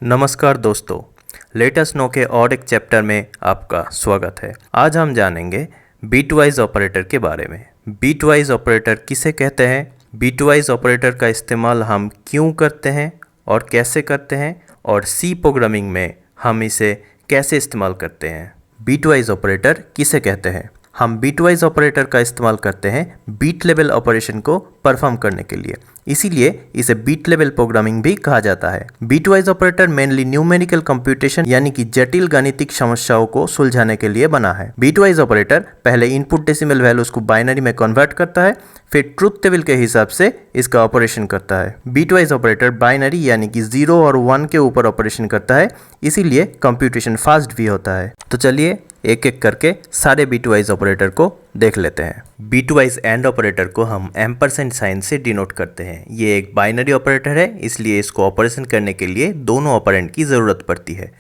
नमस्कार दोस्तों, latest no के और एक चैप्टर में आपका स्वागत है। आज हम जानेंगे बीटवाइज ऑपरेटर के बारे में। बीटवाइज ऑपरेटर किसे कहते हैं, बीटवाइज ऑपरेटर का इस्तेमाल हम क्यों करते हैं और कैसे करते हैं, और सी प्रोग्रामिंग में हम इसे कैसे इस्तेमाल करते हैं। बीटवाइज ऑपरेटर किसे कहते हैं? हम बीटवाइज ऑपरेटर का इस्तेमाल करते हैं बीट लेवल ऑपरेशन को परफॉर्म करने के लिए, इसीलिए इसे बीट लेवल प्रोग्रामिंग भी कहा जाता है। बीटवाइज ऑपरेटर मेनली न्यूमेरिकल कंप्यूटेशन यानी कि जटिल गणितिक समस्याओं को सुलझाने के लिए बना है। बीटवाइज ऑपरेटर पहले इनपुट डेसिमल वैल्यूज को बाइनरी में कन्वर्ट करता है, फिर ट्रुथ टेबल के हिसाब से इसका ऑपरेशन करता है। बीटवाइज ऑपरेटर बाइनरी यानी कि 0 और 1 के ऊपर ऑपरेशन करता है, इसीलिए कंप्यूटेशन फास्ट भी होता है। तो चलिए एक एक करके सारे बीटवाइज ऑपरेटर को देख लेते हैं। बीटवाइज एंड ऑपरेटर को हम एम्परसेंड साइन से डिनोट करते हैं। ये एक बाइनरी ऑपरेटर है, इसलिए इसको ऑपरेशन करने के लिए दोनों ऑपरेंड की ज़रूरत पड़ती है।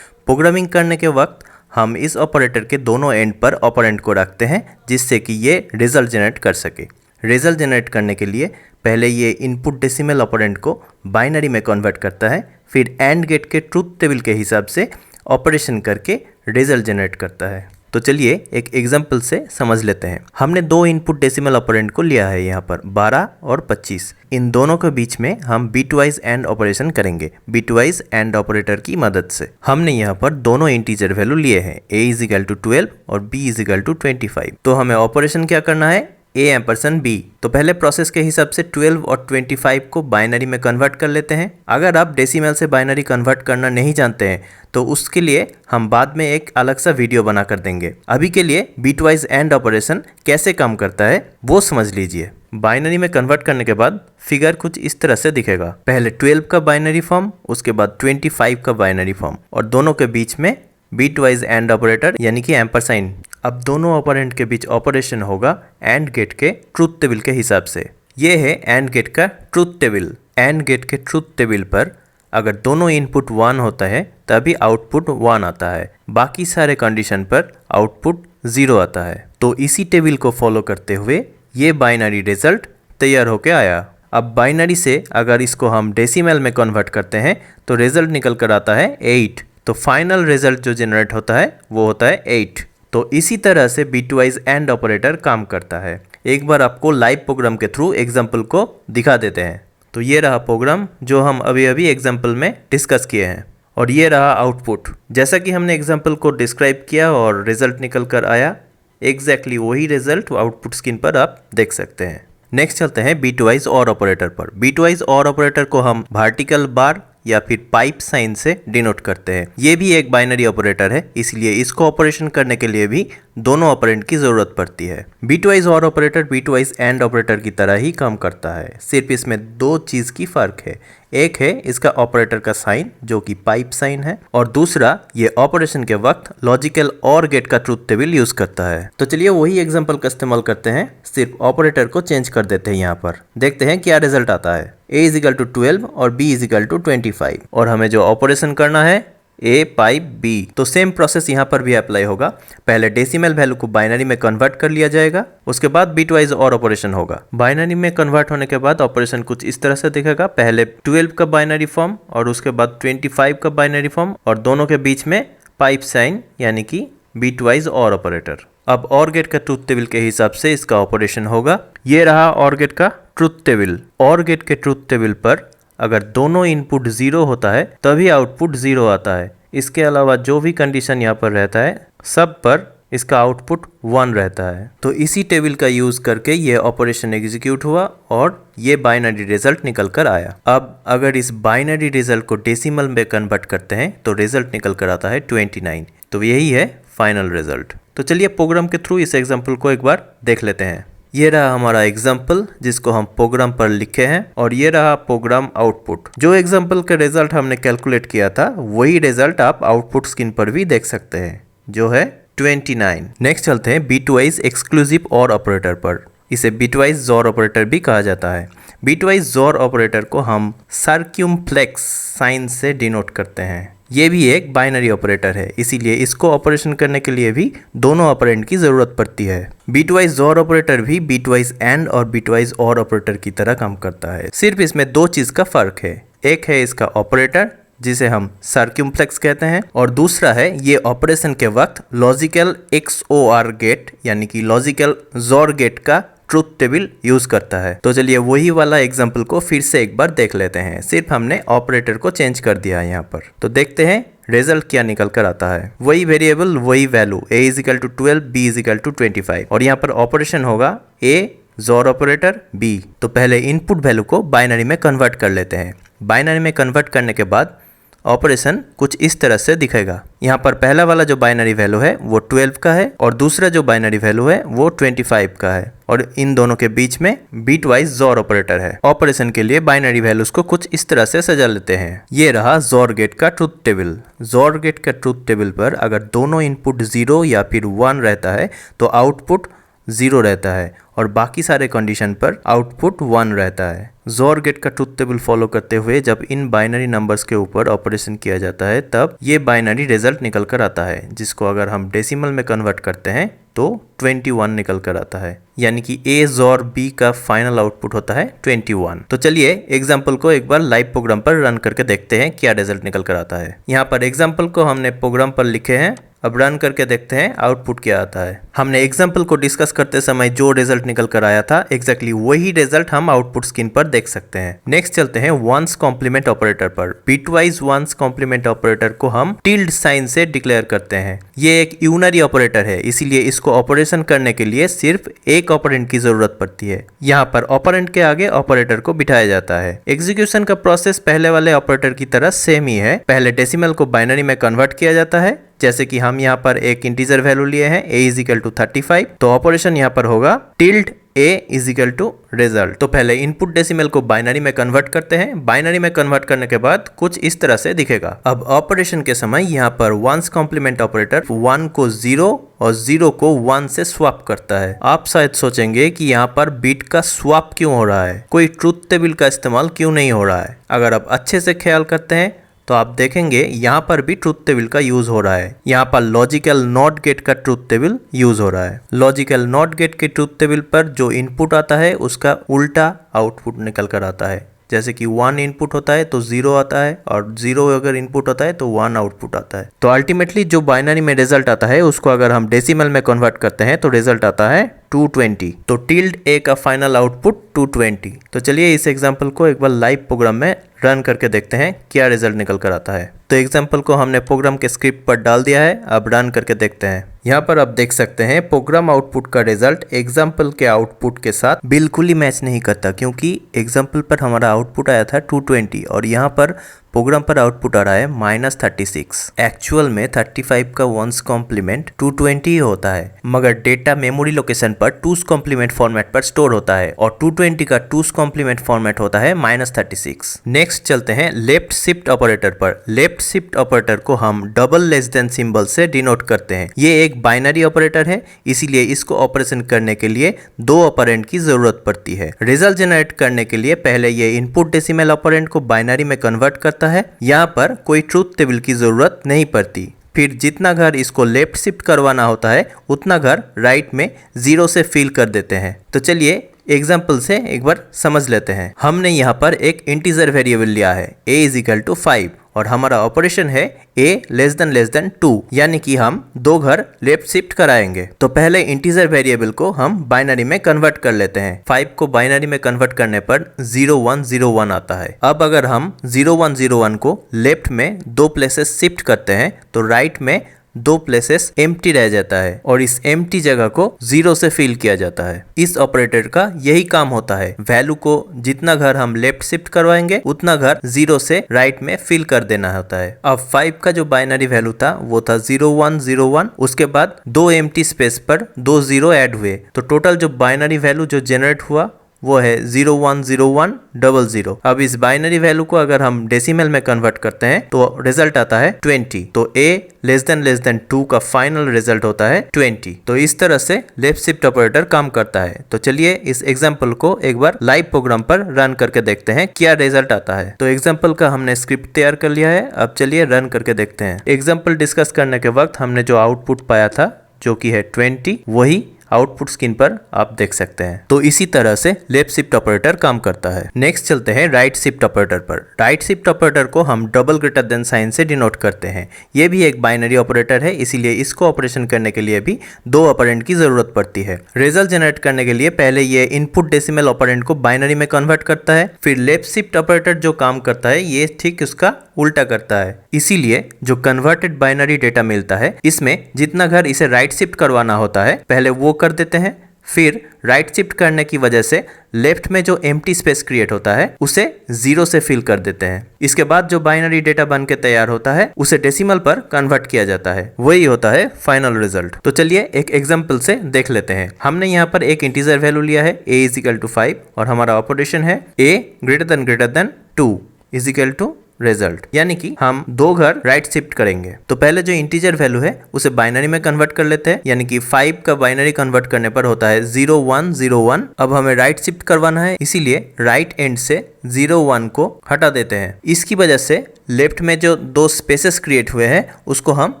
प्रोग्रामिंग करने के वक्त हम इस ऑपरेटर के दोनों एंड पर ऑपरेंड को रखते हैं, जिससे कि ये रिजल्ट जनरेट कर सके। रिजल्ट जनरेट करने के लिए पहले ये इनपुट डेसिमल ऑपरेंड को बाइनरी में कन्वर्ट करता है, फिर एंड गेट के ट्रुथ टेबल के हिसाब से ऑपरेशन करके रिजल्ट जनरेट करता है। तो चलिए एक एग्जांपल से समझ लेते हैं। हमने दो इनपुट डेसिमल ऑपरेंड को लिया है, यहाँ पर 12 और 25। इन दोनों के बीच में हम बीटवाइज एंड ऑपरेशन करेंगे बीटवाइज एंड ऑपरेटर की मदद से। हमने यहाँ पर दोनों इंटीजर वैल्यू लिए हैं, a=12 और b=25। तो हमें ऑपरेशन क्या करना है, a&b। तो पहले प्रोसेस के हिसाब से 12 और 25 को बाइनरी में कन्वर्ट कर लेते हैं। अगर आप डेसिमल से बाइनरी कन्वर्ट करना नहीं जानते हैं तो उसके लिए हम बाद में एक अलग सा वीडियो बना कर देंगे। अभी के लिए बीटवाइज एंड ऑपरेशन कैसे काम करता है वो समझ लीजिए। बाइनरी में कन्वर्ट करने के बाद फिगर कुछ इस तरह से दिखेगा। पहले 12 का बाइनरी फॉर्म, उसके बाद 25 का बाइनरी फॉर्म, और दोनों के बीच में बीटवाइज एंड ऑपरेटर यानी कि एम्परसाइन। अब दोनों ऑपरेंड के बीच ऑपरेशन होगा एंड गेट के ट्रुथ टेबल के हिसाब से। ये है एंड गेट का ट्रुथ टेबल। एंड गेट के ट्रुथ टेबल पर अगर दोनों इनपुट 1 होता है तभी आउटपुट 1 आता है, बाकी सारे कंडीशन पर आउटपुट 0 आता है। तो इसी टेबल को फॉलो करते हुए ये बाइनरी रिजल्ट तैयार होके आया। अब बाइनरी से अगर इसको हम डेसिमल में कन्वर्ट करते हैं तो रिजल्ट निकल कर आता है 8। तो फाइनल रिजल्ट जो जनरेट होता है वो होता है 8। तो इसी तरह से बीटवाइज एंड ऑपरेटर काम करता है। एक बार आपको लाइव प्रोग्राम के थ्रू एग्जाम्पल को दिखा देते हैं। तो ये रहा प्रोग्राम जो हम अभी अभी एग्जाम्पल में डिस्कस किए हैं, और ये रहा आउटपुट। जैसा कि हमने एग्जाम्पल को डिस्क्राइब किया और रिजल्ट निकल कर आया, एग्जैक्टली वही रिजल्ट आउटपुट स्क्रीन पर आप देख सकते हैं। नेक्स्ट चलते हैं बीटवाइज और ऑपरेटर पर। बीटवाइज और ऑपरेटर को हम वर्टिकल बार या फिर पाइप साइन से डिनोट करते हैं। ये भी एक बाइनरी ऑपरेटर है, इसलिए इसको ऑपरेशन करने के लिए भी दोनों ऑपरेंड की जरूरत पड़ती है। बीटवाइज और ऑपरेटर बीटवाइज एंड ऑपरेटर की तरह ही काम करता है, सिर्फ इसमें दो चीज की फर्क है। एक है इसका ऑपरेटर का साइन जो कि पाइप साइन है, और दूसरा ये ऑपरेशन के वक्त लॉजिकल और गेट का ट्रुथ टेबल यूज करता है। तो चलिए वही एग्जांपल का इस्तेमाल करते हैं, सिर्फ ऑपरेटर को चेंज कर देते हैं। यहाँ पर देखते हैं क्या रिजल्ट आता है। a=12 और b=25, और हमें जो ऑपरेशन करना है a पाइप b। तो सेम प्रोसेस यहाँ पर भी अप्लाई होगा। पहले डेसिमल वैल्यू को बाइनरी में कन्वर्ट कर लिया जाएगा, उसके बाद बीटवाइज और ऑपरेशन होगा। बाइनरी में कन्वर्ट होने के बाद ऑपरेशन कुछ इस तरह से दिखेगा। पहले 12 का बाइनरी फॉर्म और उसके बाद 25 का बाइनरी फॉर्म, और दोनों के बीच में पाइप साइन यानी कि बीटवाइज और ऑपरेटर। अब और गेट का ट्रुथ टेबल के हिसाब से इसका ऑपरेशन होगा। ये रहा और गेट का ट्रुथ टेबल। और गेट के ट्रुथ टेबल पर अगर दोनों इनपुट 0 होता है तभी आउटपुट 0 आता है। इसके अलावा जो भी कंडीशन यहाँ पर रहता है सब पर इसका आउटपुट 1 रहता है। तो इसी टेबल का यूज करके ये ऑपरेशन एग्जीक्यूट हुआ और ये बाइनरी रिजल्ट निकल कर आया। अब अगर इस बाइनरी रिजल्ट को डेसिमल में कन्वर्ट करते हैं तो रिजल्ट निकल कर आता है 29। तो यही है फाइनल रिजल्ट। तो चलिए प्रोग्राम के थ्रू इस एग्जाम्पल को एक बार देख लेते हैं। ये रहा हमारा एग्जाम्पल जिसको हम प्रोग्राम पर लिखे हैं, और ये रहा प्रोग्राम आउटपुट। जो एग्जाम्पल का रिजल्ट हमने कैलकुलेट किया था वही रिजल्ट आप आउटपुट स्क्रीन पर भी देख सकते हैं, जो है 29। नेक्स्ट चलते हैं बीटवाइज एक्सक्लूसिव और ऑपरेटर पर। इसे बीटवाइज जोर ऑपरेटर भी कहा जाता है। बीटवाइज जोर ऑपरेटर को हम सर्क्यूम्फ्लेक्स साइन से डिनोट करते हैं। ये भी एक बाइनरी ऑपरेटर है, इसीलिए इसको ऑपरेशन करने के लिए भी दोनों ऑपरेंड की जरूरत पड़ती है। बीटवाइज जोर ऑपरेटर भी बीटवाइज एंड और बीटवाइज और ऑपरेटर की तरह काम करता है, सिर्फ इसमें दो चीज का फर्क है। एक है इसका ऑपरेटर जिसे हम सर्क्यूम्प्लेक्स कहते हैं, और दूसरा है ये ऑपरेशन के वक्त लॉजिकल XOR गेट यानी कि लॉजिकल जोर गेट का ट्रूथ टेबल यूज करता है। तो चलिए वही वाला एग्जांपल को फिर से एक बार देख लेते हैं, सिर्फ हमने ऑपरेटर को चेंज कर दिया है यहाँ पर। तो देखते हैं रिजल्ट क्या निकल कर आता है। वही वेरिएबल वही value a is equal to 12 b is equal to 25 और यहाँ पर ऑपरेशन होगा a जोर ऑपरेटर b। तो पहले इनपुट वैल्यू को बाइनरी में कन्वर्ट कर लेते हैं। बाइनरी में कन्वर्ट करने के बाद ऑपरेशन कुछ इस तरह से दिखेगा। यहाँ पर पहला वाला जो बाइनरी वैल्यू है वो 12 का है और दूसरा जो बाइनरी वैल्यू है वो 25 का है और इन दोनों के बीच में बीट वाइज जोर ऑपरेटर है। ऑपरेशन के लिए बाइनरी वैल्यूज को कुछ इस तरह से सजा लेते हैं। ये रहा जोर गेट का ट्रूथ टेबल। जोर गेट का ट्रूथ टेबल पर अगर दोनों इनपुट 0 या फिर 1 रहता है तो आउटपुट 0 रहता है और बाकी सारे कंडीशन पर आउटपुट 1 रहता है। जोर गेट का ट्रूथ टेबल फॉलो करते हुए जब इन बाइनरी नंबर्स के ऊपर ऑपरेशन किया जाता है तब ये बाइनरी रिजल्ट निकल कर आता है, जिसको अगर हम डेसिमल में कन्वर्ट करते हैं तो 21 निकल कर आता है, यानी कि A जोर B का फाइनल आउटपुट होता है 21। तो चलिए एग्जाम्पल को एक बार लाइव प्रोग्राम पर रन करके देखते हैं क्या रिजल्ट निकल कर आता है। यहाँ पर एग्जाम्पल को हमने प्रोग्राम पर लिखे हैं, अब रन करके देखते हैं आउटपुट क्या आता है। हमने एग्जाम्पल को डिस्कस करते समय जो रिजल्ट निकल कर आया था एग्जैक्टली वही रिजल्ट हम आउटपुट स्क्रीन पर देख सकते हैं। नेक्स्ट चलते हैं वंस कॉम्प्लीमेंट ऑपरेटर पर। बिटवाइज वंस कॉम्प्लीमेंट ऑपरेटर को हम टिल्ड साइन से डिक्लेयर करते हैं। ये एक यूनरी ऑपरेटर है, इसीलिए इसको ऑपरेशन करने के लिए सिर्फ एक ऑपरेंड की जरूरत पड़ती है। यहाँ पर ऑपरेंड के आगे ऑपरेटर को बिठाया जाता है। एग्जीक्यूशन का प्रोसेस पहले वाले ऑपरेटर की तरह सेम ही है। पहले डेसिमल को बाइनरी में कन्वर्ट किया जाता है, जैसे कि हम यहाँ पर एक इंटीजर वैल्यू लिए हैं a इजिकल टू 35, तो ऑपरेशन यहाँ पर होगा tilde a is equal to result. तो पहले इनपुट डेसिमल को बाइनरी में कन्वर्ट करते हैं। बाइनरी में कन्वर्ट करने के बाद कुछ इस तरह से दिखेगा। अब ऑपरेशन के समय यहाँ पर वंस कॉम्प्लीमेंट ऑपरेटर 1 को 0 और 0 को 1 से स्वैप करता है। आप शायद सोचेंगे कि यहाँ पर बीट का स्वैप क्यों हो रहा है, कोई ट्रूथ टेबल का इस्तेमाल क्यों नहीं हो रहा है। अगर आप अच्छे से ख्याल करते हैं तो आप देखेंगे यहाँ पर भी ट्रूथ टेबल का यूज हो रहा है। यहाँ पर लॉजिकल नॉट गेट का ट्रूथ टेबल यूज हो रहा है। लॉजिकल नॉट गेट के ट्रूथ टेबल पर जो इनपुट आता है उसका उल्टा आउटपुट निकल कर आता है। जैसे कि 1 इनपुट होता है तो 0 आता है और 0 अगर इनपुट होता है तो 1 आउटपुट आता है। तो अल्टीमेटली जो बाइनरी में रिजल्ट आता है उसको अगर हम डेसिमल में कन्वर्ट करते हैं तो रिजल्ट आता है 220। तो टिल्ड a का फाइनल आउटपुट 220। तो चलिए इस एग्जांपल को एक बार लाइव प्रोग्राम में रन करके देखते हैं क्या रिजल्ट निकल कर आता है। तो एग्जांपल को हमने प्रोग्राम के स्क्रिप्ट पर डाल दिया है, अब रन करके देखते हैं। यहाँ पर आप देख सकते हैं प्रोग्राम आउटपुट का रिजल्ट एग्जाम्पल के आउटपुट के साथ बिल्कुल ही मैच नहीं करता, क्योंकि एग्जाम्पल पर हमारा आउटपुट आया था 220 और यहाँ पर प्रोग्राम पर आउटपुट आ रहा है -36। एक्चुअल में 35 का वंस कॉम्प्लीमेंट 220 ही होता है, मगर डेटा मेमोरी लोकेशन पर 2's कॉम्प्लीमेंट फॉर्मेट पर स्टोर होता है और 220 का 2's कॉम्प्लीमेंट फॉर्मेट होता है -36। नेक्स्ट चलते हैं लेफ्ट शिफ्ट ऑपरेटर पर। लेफ्ट शिफ्ट ऑपरेटर को हम डबल लेस देन सिंबल से डिनोट करते हैं। ये एक बाइनरी ऑपरेटर है, इसीलिए इसको ऑपरेशन करने के लिए 2 ऑपरेंड की जरूरत पड़ती है। रिजल्ट जनरेट करने के लिए पहले ये इनपुट डेसिमल ऑपरेंड को बाइनरी में कन्वर्ट करता है। यहाँ पर कोई ट्रूथ टेबल की जरूरत नहीं पड़ती। फिर जितना घर इसको लेफ्ट शिफ्ट करवाना होता है उतना घर राइट में 0 से फिल कर देते हैं। तो चलिए एग्जाम्पल से एक बार समझ लेते हैं। हमने यहाँ पर एक इंटीजर वेरिएबल लिया है a इजिकल टू 5 और हमारा ऑपरेशन है a लेस देन 2, यानी कि हम 2 घर लेफ्ट शिफ्ट कराएंगे। तो पहले इंटीजर वेरिएबल को हम बाइनरी में कन्वर्ट कर लेते हैं। 5 को बाइनरी में कन्वर्ट करने पर 0101 आता है। अब अगर हम 0101 को लेफ्ट में 2 प्लेसेस शिफ्ट करते हैं तो राइट में 2 प्लेसेस एम्प्टी रह जाता है और इस एम्प्टी जगह को 0 से फिल किया जाता है। इस ऑपरेटर का यही काम होता है, वैल्यू को जितना घर हम लेफ्ट शिफ्ट करवाएंगे उतना घर 0 से राइट में फिल कर देना होता है। अब 5 का जो बाइनरी वैल्यू था वो था 0101, उसके बाद 2 एम्प्टी स्पेस पर 2 0 ऐड हुए, तो टोटल जो बाइनरी वैल्यू जो जनरेट हुआ वो है 010100। अब इस बाइनरी वैल्यू को अगर हम डेसिमल में कन्वर्ट करते हैं तो रिजल्ट आता है 20। तो a लेस देन 2 का फाइनल रिजल्ट होता है 20। तो इस तरह से लेफ्ट शिफ्ट ऑपरेटर काम करता है। तो चलिए इस एग्जांपल को एक बार लाइव प्रोग्राम पर रन करके देखते हैं क्या रिजल्ट आता है। तो एग्जांपल का हमने स्क्रिप्ट तैयार कर लिया है, अब चलिए रन करके देखते हैं। एग्जांपल डिस्कस करने के वक्त हमने जो आउटपुट पाया था जो कि है 20, वही आउटपुट स्क्रीन पर आप देख सकते हैं। तो इसी तरह से लेफ्ट शिफ्ट ऑपरेटर काम करता है। नेक्स्ट चलते हैं राइट शिफ्ट ऑपरेटर पर। राइट शिफ्ट ऑपरेटर को हम डबल ग्रेटर देन साइन से डिनोट करते हैं। ये भी एक बाइनरी ऑपरेटर है, इसीलिए इसको ऑपरेशन करने के लिए भी दो ऑपरेंड की जरूरत पड़ती है। रिजल्ट जनरेट करने के लिए पहले ये इनपुट डेसिमल ऑपरेंड को बाइनरी में कन्वर्ट करता है, फिर लेफ्ट शिफ्ट ऑपरेटर जो काम करता है ये ठीक उसका उल्टा करता है। इसीलिए जो कन्वर्टेड बाइनरी डेटा मिलता है इसमें जितना घर इसे राइट शिफ्ट करवाना होता है पहले वो कर देते हैं, फिर राइट शिफ्ट करने की वजह से लेफ्ट में जो एम्प्टी स्पेस क्रिएट होता है उसे 0 से फिल कर देते हैं। इसके बाद जो बाइनरी डेटा बन के तैयार होता है उसे डेसिमल पर कन्वर्ट किया जाता है, वही होता है फाइनल रिजल्ट। तो चलिए एक एग्जांपल से देख लेते हैं। हमने यहाँ पर एक इंटीजर वैल्यू लिया है a = 5 और हमारा ऑपरेशन है a > 2 = रिजल्ट, यानी कि हम दो घर राइट शिफ्ट करेंगे। तो पहले जो इंटीजर वैल्यू है उसे बाइनरी में कन्वर्ट कर लेते हैं, यानी कि 5 का बाइनरी कन्वर्ट करने पर होता है 0 1 0 1। अब हमें राइट शिफ्ट करवाना है, इसीलिए राइट एंड से 0 1 को हटा देते हैं। इसकी वजह से लेफ्ट में जो दो स्पेसेस क्रिएट हुए हैं उसको हम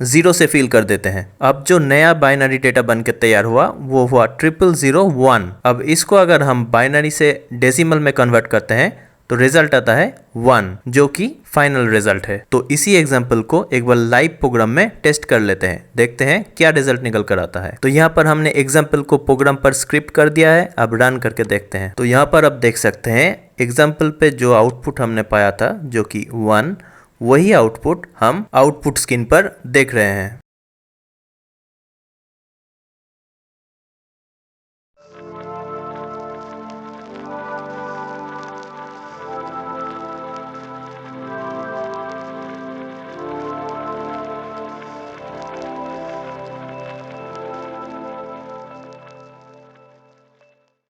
0 से फिल कर देते हैं। अब जो नया बाइनरी डेटा बन के तैयार हुआ वो हुआ 00001। अब इसको अगर हम बाइनरी से डेसिमल में कन्वर्ट करते हैं तो रिजल्ट आता है 1, जो कि फाइनल रिजल्ट है। तो इसी एग्जाम्पल को एक बार लाइव प्रोग्राम में टेस्ट कर लेते हैं, देखते हैं क्या रिजल्ट निकल कर आता है। तो यहाँ पर हमने एग्जाम्पल को प्रोग्राम पर स्क्रिप्ट कर दिया है, अब रन करके देखते हैं। तो यहाँ पर आप देख सकते हैं एग्जाम्पल पे जो आउटपुट हमने पाया था जो कि 1, वही आउटपुट हम आउटपुट स्क्रीन पर देख रहे हैं।